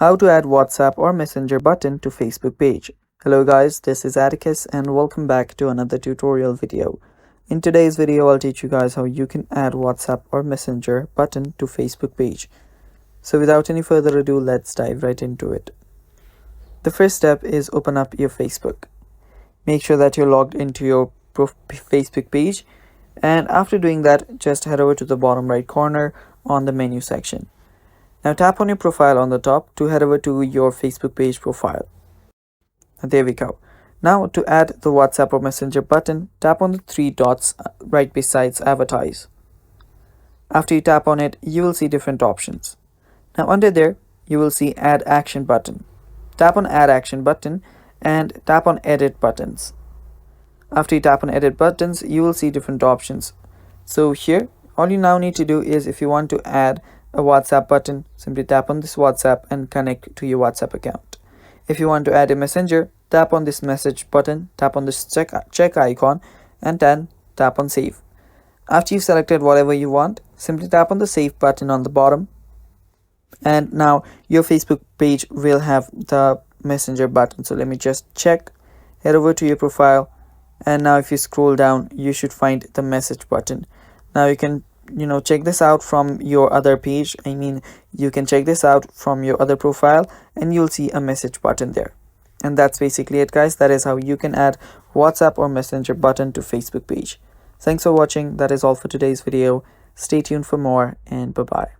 How to add WhatsApp or Messenger button to Facebook page. Hello guys, this is Atticus and welcome back to another tutorial video. In today's video, I'll teach you guys how you can add WhatsApp or Messenger button to Facebook page. So without any further ado, let's dive right into it. The first step is open up your Facebook. Make sure that you're logged into your Facebook page, and after doing that, just head over to the bottom right corner on the menu section. Now tap on your profile on the top to head over to your Facebook page profile. There we go. Now to add the WhatsApp or Messenger button, tap on the three dots right besides advertise. After you tap on it, you will see different options. Now under there, you will see add action button. Tap on add action button and tap on edit buttons. After you tap on edit buttons, you will see different options. So here, all you now need to do is, if you want to add a WhatsApp button, simply tap on this WhatsApp and connect to your WhatsApp account. If you want to add a messenger, tap on this message button, tap on this check icon, and then tap on save. After you've selected whatever you want, simply tap on the save button on the bottom, and now your Facebook page will have the messenger button. So let me just check. Head over to your profile, and now if you scroll down, you should find the message button. Now you can check this out from your other page. You can check this out from your other profile and you'll see a message button there. And that's basically it, guys. That is how you can add WhatsApp or Messenger button to Facebook page. Thanks for watching. That is all for today's video. Stay tuned for more, and bye bye.